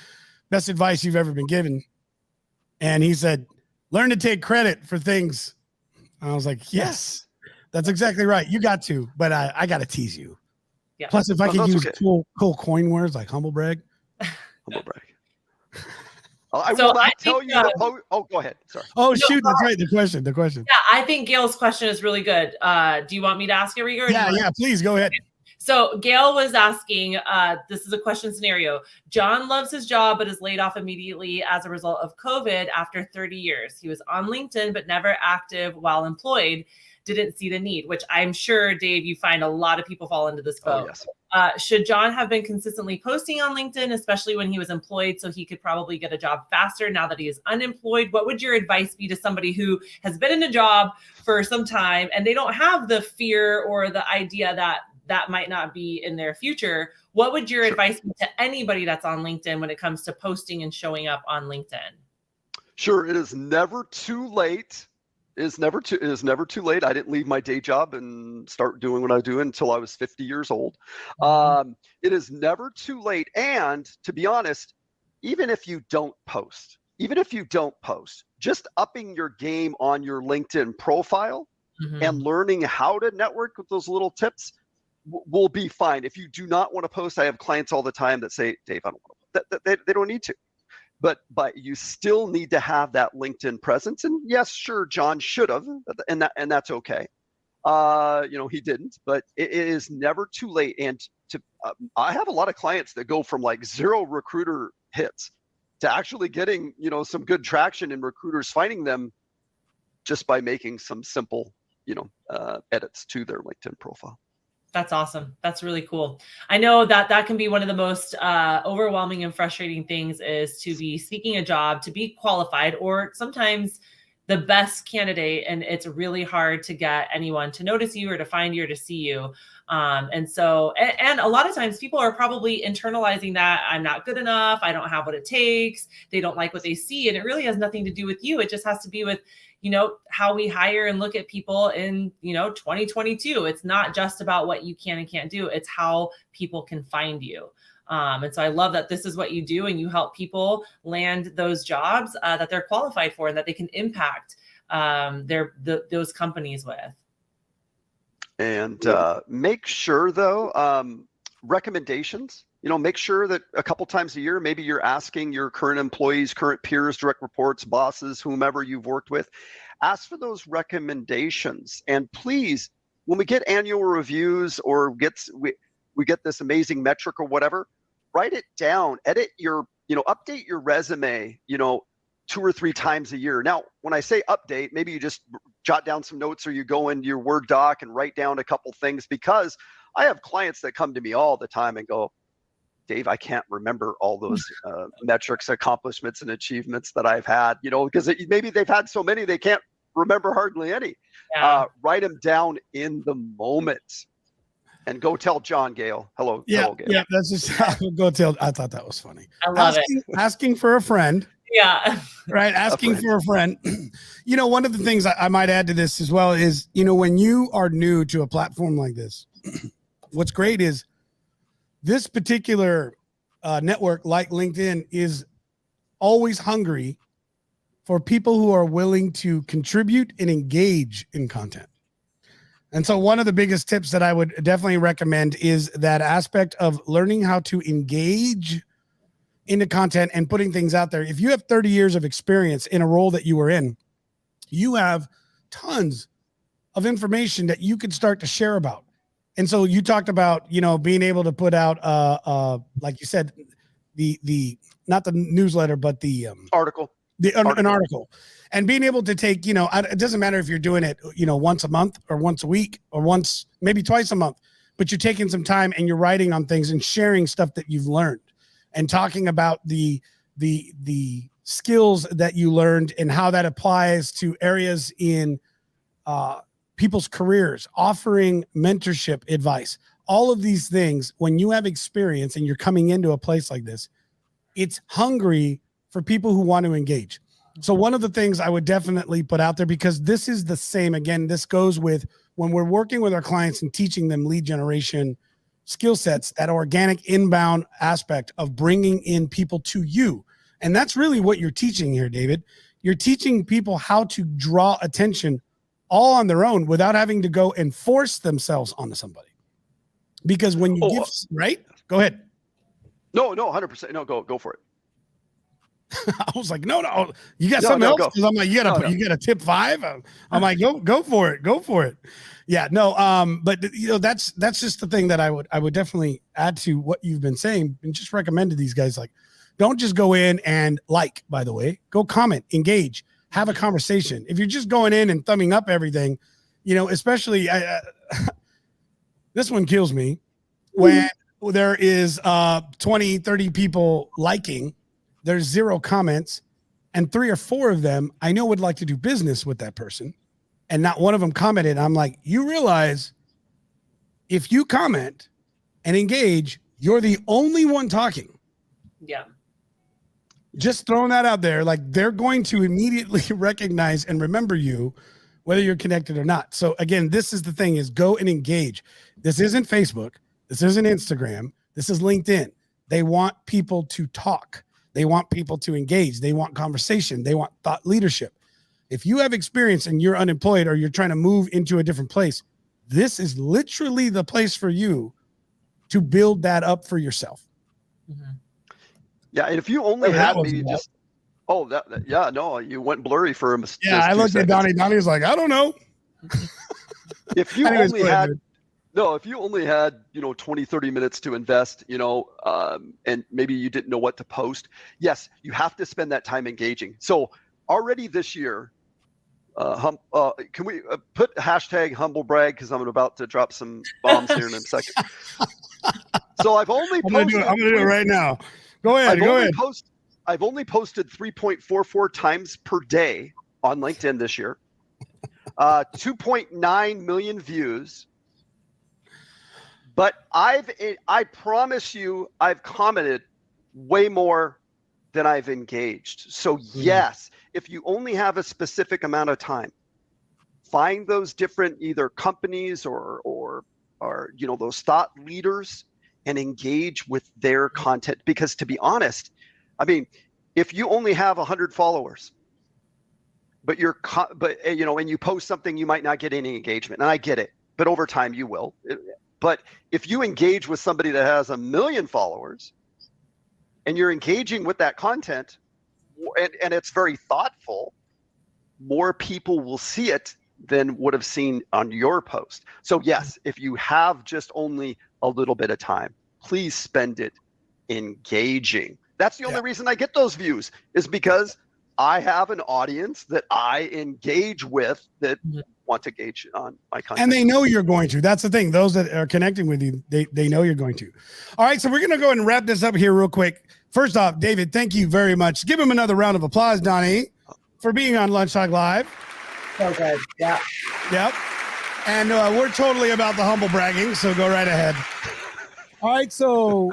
best advice you've ever been given. And he said, learn to take credit for things. And I was like, yes, that's exactly right. You got to, but I got to tease you. Yeah. Plus, if I could use cool coin words like humble brag. Humble brag. I will not tell you. Go ahead. Sorry. Oh, shoot. That's right. The question. Yeah, I think Gail's question is really good. Do you want me to ask it, Rieger? Yeah. Please go ahead. So Gail was asking, this is a question scenario. John loves his job, but is laid off immediately as a result of COVID after 30 years. He was on LinkedIn, but never active while employed. Didn't see the need, which I'm sure, Dave, you find a lot of people fall into this boat. Oh, yes. Should John have been consistently posting on LinkedIn, especially when he was employed, so he could probably get a job faster now that he is unemployed? What would your advice be to somebody who has been in a job for some time and they don't have the fear or the idea that might not be in their future? What would your advice be to anybody that's on LinkedIn when it comes to posting and showing up on LinkedIn? Sure. It is never too late. It is never too late. I didn't leave my day job and start doing what I do until I was 50 years old. It is never too late. And to be honest, even if you don't post, just upping your game on your LinkedIn profile and learning how to network with those little tips will be fine. If you do not want to post, I have clients all the time that say, Dave, I don't want to. They don't need to. But you still need to have that LinkedIn presence. And yes, sure, John should have, and that's okay. He didn't, but it is never too late. And I have a lot of clients that go from like 0 recruiter hits to actually getting, some good traction in recruiters finding them just by making some simple, edits to their LinkedIn profile. That's awesome. That's really cool. I know that can be one of the most overwhelming and frustrating things is to be seeking a job, to be qualified, or sometimes the best candidate. And it's really hard to get anyone to notice you or to find you or to see you. And so, and a lot of times people are probably internalizing that I'm not good enough, I don't have what it takes, they don't like what they see, and it really has nothing to do with you. It just has to be with, how we hire and look at people in, 2022. It's not just about what you can and can't do. It's how people can find you. And so I love that this is what you do, and you help people land those jobs that they're qualified for and that they can impact those companies with. And make sure, though, recommendations, make sure that a couple times a year, maybe you're asking your current employees, current peers, direct reports, bosses, whomever you've worked with, ask for those recommendations. And please, when we get annual reviews or we get this amazing metric or whatever, write it down, edit your, update your resume, 2 or 3 times a year. Now, when I say update, maybe you just jot down some notes or you go into your Word doc and write down a couple things, because I have clients that come to me all the time and go, Dave, I can't remember all those metrics, accomplishments, and achievements that I've had, because maybe they've had so many they can't remember hardly any. Yeah. Write them down in the moment. And go tell John Gale. Hello, Gale. Yeah, that's just go tell. I thought that was funny. I love it. Asking for a friend. Yeah. Right. Asking for a friend. One of the things I might add to this as well is, when you are new to a platform like this, what's great is this particular network, like LinkedIn, is always hungry for people who are willing to contribute and engage in content. And so one of the biggest tips that I would definitely recommend is that aspect of learning how to engage into content and putting things out there. If you have 30 years of experience in a role that you were in, you have tons of information that you could start to share about. And so you talked about, being able to put out, like you said, the not the newsletter, but the article. An article, and being able to take, it doesn't matter if you're doing it, once a month or once a week or once, maybe twice a month, but you're taking some time and you're writing on things and sharing stuff that you've learned and talking about the skills that you learned and how that applies to areas in people's careers, offering mentorship advice, all of these things. When you have experience and you're coming into a place like this, it's hungry for people who want to engage. So one of the things I would definitely put out there, because this is the same, again, this goes with when we're working with our clients and teaching them lead generation skill sets, that organic inbound aspect of bringing in people to you. And that's really what you're teaching here, David. You're teaching people how to draw attention all on their own without having to go and force themselves onto somebody. Because when you give, right? Go ahead. No, 100%. No, go for it. I was like, no, you got something else? Because I'm like, you got a tip 5. I'm like, go for it. Yeah, no, but that's just the thing that I would definitely add to what you've been saying, and just recommend to these guys, like, don't just go in and by the way, go comment, engage, have a conversation. If you're just going in and thumbing up everything, especially this one kills me when there is 20, 30 people liking. There's 0 comments, and 3 or 4 of them I know would like to do business with that person, and not one of them commented. I'm like, you realize if you comment and engage, you're the only one talking. Yeah. Just throwing that out there, like, they're going to immediately recognize and remember you, whether you're connected or not. So again, this is the thing, is go and engage. This isn't Facebook. This isn't Instagram. This is LinkedIn. They want people to talk. They want people to engage. They want conversation. They want thought leadership. If you have experience and you're unemployed or you're trying to move into a different place, this is literally the place for you to build that up for yourself. Mm-hmm. Yeah, and if you only had maybe just, you went blurry for a mistake. Yeah, I looked at Donnie. Donnie was like, I don't know. If you only had 20, 30 minutes to invest, and maybe you didn't know what to post, yes, you have to spend that time engaging. So already this year, can we put hashtag humble brag, because I'm about to drop some bombs here in a second. So I'm gonna do it right now. Go ahead. I've only posted 3.44 times per day on LinkedIn this year. 2.9 million views. But I promise you, I've commented way more than I've engaged. So yes, if you only have a specific amount of time, find those different either companies or those thought leaders and engage with their content. Because to be honest, I mean, if you only have 100 followers, but and you post something, you might not get any engagement, and I get it, but over time you will. But if you engage with somebody that has 1 million followers and you're engaging with that content and it's very thoughtful, more people will see it than would have seen on your post. So yes, if you have just only a little bit of time, please spend it engaging. That's the only reason I get those views, is because I have an audience that I engage with that want to engage on my content. And they know you're going to. That's the thing. Those that are connecting with you, they know you're going to. All right, so we're going to go ahead and wrap this up here real quick. First off, David, thank you very much. Give him another round of applause, Donnie, for being on LunchTalk Live. So good. Yeah. Yep. And we're totally about the humble bragging, so go right ahead. All right, so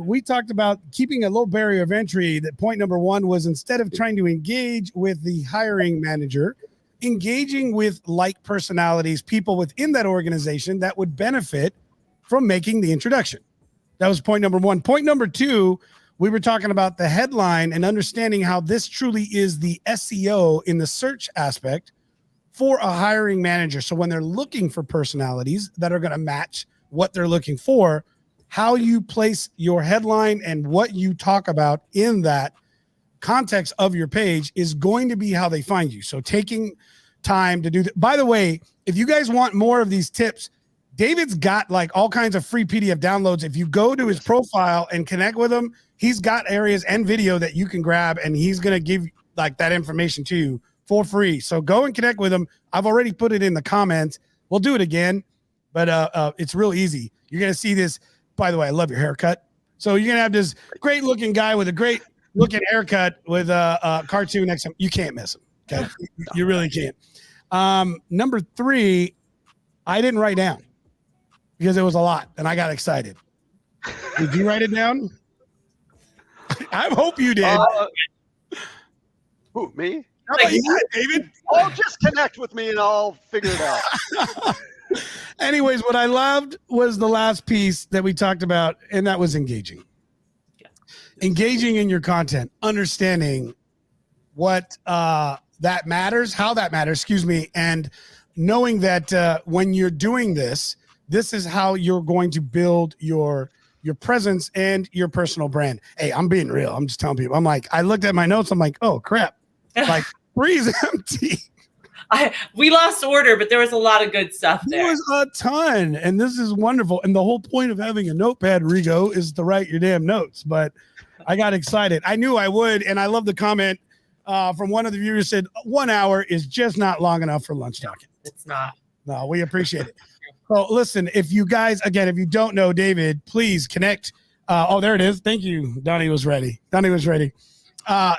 we talked about keeping a low barrier of entry. That point number one was, instead of trying to engage with the hiring manager, engaging with like personalities, people within that organization that would benefit from making the introduction. That was point number one. Point number two, we were talking about the headline and understanding how this truly is the SEO in the search aspect for a hiring manager. So when they're looking for personalities that are going to match what they're looking for, how you place your headline and what you talk about in that context of your page is going to be how they find you. So taking time to do that. By the way, if you guys want more of these tips, David's got like all kinds of free PDF downloads. If you go to his profile and connect with him, he's got areas and video that you can grab, and he's going to give like that information to you for free. So go and connect with him. I've already put it in the comments. We'll do it again, but it's real easy. You're going to see this. By the way, I love your haircut. So you're going to have this great looking guy with a great looking haircut with a cartoon next to him. You can't miss him. Okay. You really can't. Number three, I didn't write down because it was a lot and I got excited. Did you write it down? I hope you did. Who, me? How about you, David? Oh, just connect with me and I'll figure it out. Anyways, what I loved was the last piece that we talked about, and that was engaging. Engaging in your content, understanding what that matters, how that matters, and knowing that when you're doing this, this is how you're going to build your presence and your personal brand. Hey, I'm being real. I'm just telling people. I'm like, I looked at my notes. I'm like, oh crap, like 3 is empty. We lost order, but there was a lot of good stuff there. There was a ton, and this is wonderful. And the whole point of having a notepad, Rigo, is to write your damn notes. But I got excited. I knew I would, and I love the comment from one of the viewers said 1 hour is just not long enough for LunchTalk. It's not. No, we appreciate it. So listen, if you guys, again, if you don't know David, please connect. Oh, there it is. Thank you. Donnie was ready.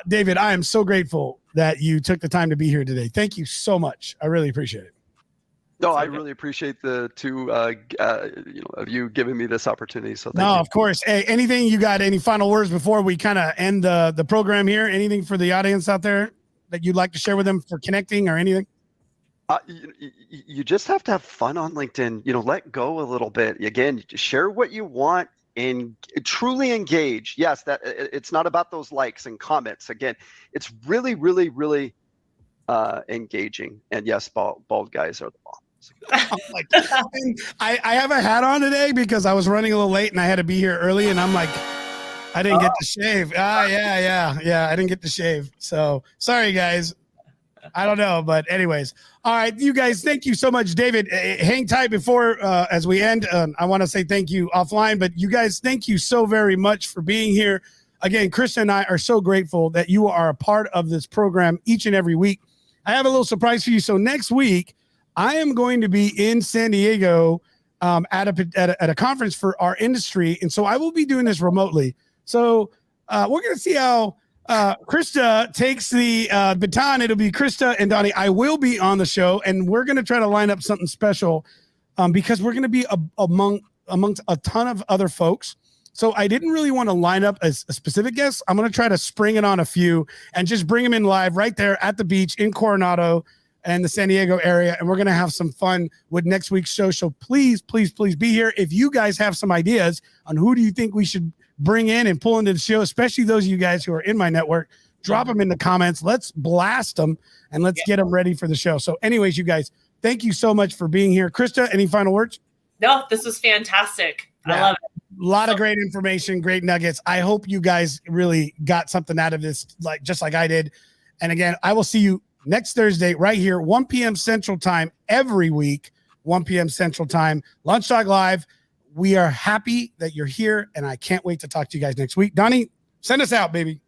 David, I am so grateful that you took the time to be here today. Thank you so much. I really appreciate it. No, I really appreciate the two, of you giving me this opportunity. So thank you. Of course. Hey, anything you got? Any final words before we kind of end the program here? Anything for the audience out there that you'd like to share with them for connecting or anything? You just have to have fun on LinkedIn. Let go a little bit. Again, share what you want and truly engage. Yes, that it's not about those likes and comments. Again, it's really, really, really engaging. And yes, bald guys are the bomb. I have a hat on today because I was running a little late and I had to be here early, and I'm like, I didn't get to shave. Yeah. I didn't get to shave. So sorry, guys. I don't know, but anyways. All right, you guys, thank you so much. David, hang tight before as we end. I want to say thank you offline, but you guys, thank you so very much for being here. Again, Krista and I are so grateful that you are a part of this program each and every week. I have a little surprise for you. So next week, I am going to be in San Diego at a conference for our industry, and so I will be doing this remotely. So we're going to see how Krista takes the baton. It'll be Krista and Donnie. I will be on the show, and we're going to try to line up something special because we're going to be among amongst a ton of other folks. So I didn't really want to line up a specific guest. I'm going to try to spring it on a few and just bring them in live right there at the beach in Coronado and the San Diego area. And we're going to have some fun with next week's show. So please, please, please be here. If you guys have some ideas on who do you think we should bring in and pull into the show, especially those of you guys who are in my network, drop them in the comments. Let's blast them and let's get them ready for the show. So anyways, you guys, thank you so much for being here. Krista, any final words? No, this was fantastic. I love it. A lot of great information, great nuggets. I hope you guys really got something out of this, just like I did. And again, I will see you next Thursday right here, 1 p.m. Central Time every week, 1 p.m. Central Time, LunchTalk Live. We are happy that you're here, and I can't wait to talk to you guys next week. Donnie, send us out, baby.